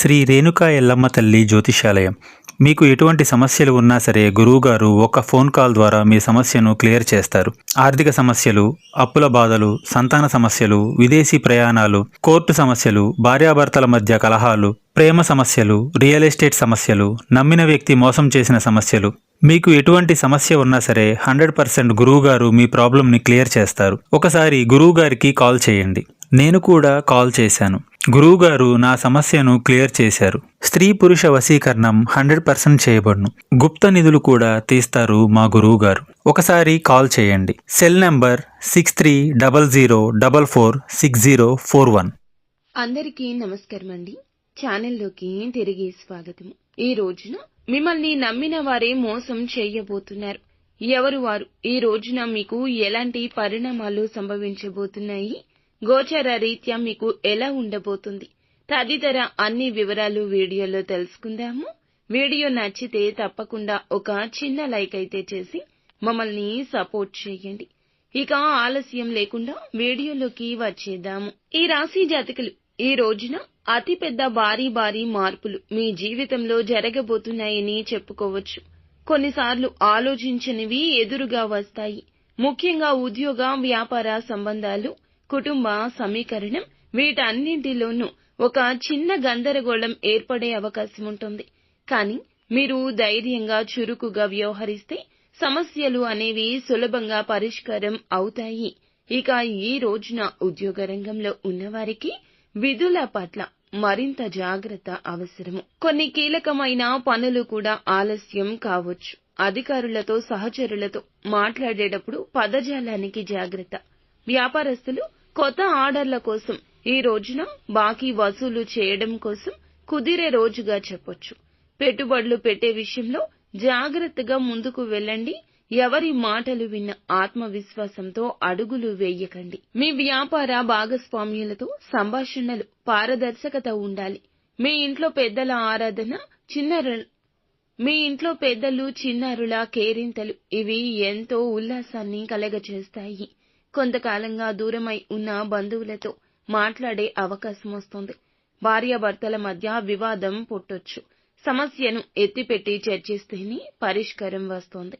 శ్రీ రేణుకా ఎల్లమ్మ తల్లి జ్యోతిషాలయం. మీకు ఎటువంటి సమస్యలు ఉన్నా సరే గురువుగారు ఒక ఫోన్ కాల్ ద్వారా మీ సమస్యను క్లియర్ చేస్తారు. ఆర్థిక సమస్యలు, అప్పుల బాధలు, సంతాన సమస్యలు, విదేశీ ప్రయాణాలు, కోర్టు సమస్యలు, భార్యాభర్తల మధ్య కలహాలు, ప్రేమ సమస్యలు, రియల్ ఎస్టేట్ సమస్యలు, నమ్మిన వ్యక్తి మోసం చేసిన సమస్యలు, మీకు ఎటువంటి సమస్య ఉన్నా సరే 100% గురువుగారు మీ ప్రాబ్లంని క్లియర్ చేస్తారు. ఒకసారి గురువుగారికి కాల్ చేయండి. నేను కూడా కాల్ చేశాను. గురువుగారు నా సమస్యను క్లియర్ చేశారు. స్త్రీ పురుష వశీకరణం 100% చేయబడును. గుప్త నిధులు కూడా తీస్తారు మా గురువుగారు. ఒకసారి కాల్ చేయండి. Cell number 6300446041. అందరికీ నమస్కారం అండి. ఛానల్లోకి తిరిగి స్వాగతము. ఈ రోజున మిమ్మల్ని నమ్మిన వారే మోసం చేయబోతున్నారు. ఎవరు వారు? ఈ రోజున మీకు ఎలాంటి పరిణామాలు సంభవించబోతున్నాయి, గోచర రీత్యా మీకు ఎలా ఉండబోతుంది, తదితర అన్ని వివరాలు వీడియోలో తెలుసుకుందాము. వీడియో నచ్చితే తప్పకుండా ఒక చిన్న లైక్ అయితే చేసి మమ్మల్ని సపోర్ట్ చేయండి. ఇక ఆలస్యం లేకుండా వీడియోలోకి వచ్చేద్దాము. ఈ రాశి జాతకులు ఈ రోజున అతిపెద్ద భారీ మార్పులు మీ జీవితంలో జరగబోతున్నాయని చెప్పుకోవచ్చు. కొన్నిసార్లు ఆలోచించనివి ఎదురుగా వస్తాయి. ముఖ్యంగా ఉద్యోగ, వ్యాపార సంబంధాలు, కుటుంబ సమీకరణం, వీటన్నింటిలోనూ ఒక చిన్న గందరగోళం ఏర్పడే అవకాశం ఉంటుంది. కానీ మీరు ధైర్యంగా, చురుకుగా వ్యవహరిస్తే సమస్యలు అనేవి సులభంగా పరిష్కారం అవుతాయి. ఇక ఈ రోజున ఉద్యోగ రంగంలో ఉన్నవారికి విధుల పట్ల మరింత జాగ్రత్త అవసరము. కొన్ని కీలకమైన పనులు కూడా ఆలస్యం కావచ్చు. అధికారులతో, సహచరులతో మాట్లాడేటప్పుడు పదజాలానికి జాగ్రత్త. వ్యాపారస్తులు కొత్త ఆర్డర్ల కోసం ఈ రోజున బాకీ వసూలు చేయడం కోసం కుదిరే రోజుగా చెప్పొచ్చు. పెట్టుబడులు పెట్టే విషయంలో జాగ్రత్తగా ముందుకు వెళ్ళండి. ఎవరి మాటలు విన్న ఆత్మవిశ్వాసంతో అడుగులు వేయకండి. మీ వ్యాపార భాగస్వామ్యులతో సంభాషణలు పారదర్శకత ఉండాలి. మీ ఇంట్లో పెద్దల ఆరాధన, మీ ఇంట్లో పెద్దలు, చిన్నారుల కేరింతలు ఇవి ఎంతో ఉల్లాసాన్ని కలగజేస్తాయి. కొంతకాలంగా దూరమై ఉన్న బంధువులతో మాట్లాడే అవకాశం వస్తుంది. భార్యాభర్తల మధ్య వివాదం పుట్టొచ్చు. సమస్యను ఎత్తిపెట్టి చర్చిస్తేనే పరిష్కారం వస్తోంది.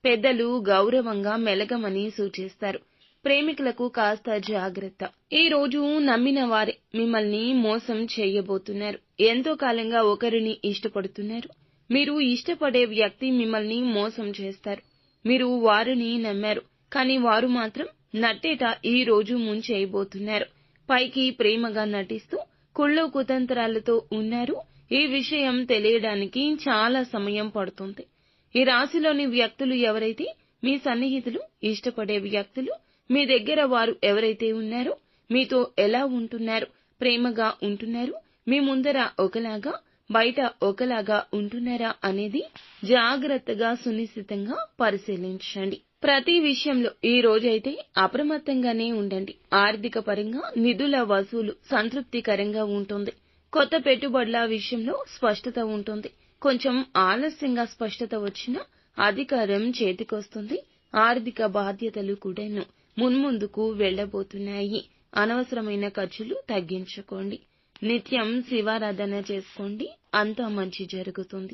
పెద్దలు గౌరవంగా మెలగమని సూచిస్తారు. ప్రేమికులకు కాస్త జాగ్రత్త. ఈ రోజు నమ్మిన వారే మిమ్మల్ని మోసం చేయబోతున్నారు. ఎంతో కాలంగా ఒకరిని ఇష్టపడుతున్నారు. మీరు ఇష్టపడే వ్యక్తి మిమ్మల్ని మోసం చేస్తారు. మీరు వారిని నమ్మారు, కానీ వారు మాత్రం నట్టేట ఈ రోజు ముంచేయబోతున్నారు. పైకి ప్రేమగా నటిస్తూ కుళ్ళు కుతంత్రాలతో ఉన్నారు. ఈ విషయం తెలియడానికి చాలా సమయం పడుతుంది. ఈ రాశిలోని వ్యక్తులు ఎవరైతే మీ సన్నిహితులు, ఇష్టపడే వ్యక్తులు, మీ దగ్గర వారు ఎవరైతే ఉన్నారో మీతో ఎలా ఉంటున్నారు, ప్రేమగా ఉంటున్నారు, మీ ముందర ఒకలాగా, బయట ఒకలాగా ఉంటున్నారా అనేది జాగ్రత్తగా, సునిశ్చితంగా పరిశీలించండి. ప్రతి విషయంలో ఈ రోజైతే అప్రమత్తంగానే ఉండండి. ఆర్థిక పరంగా నిధుల వసూలు సంతృప్తికరంగా ఉంటుంది. కొత్త పెట్టుబడుల విషయంలో స్పష్టత ఉంటుంది. కొంచెం ఆలస్యంగా స్పష్టత వచ్చినా అధికారం చేతికొస్తుంది. ఆర్థిక బాధ్యతలు కూడాను మున్ముందుకు వెళ్లబోతున్నాయి. అనవసరమైన ఖర్చులు తగ్గించుకోండి. నిత్యం శివారాధన చేసుకోండి. అంతా మంచి జరుగుతుంది.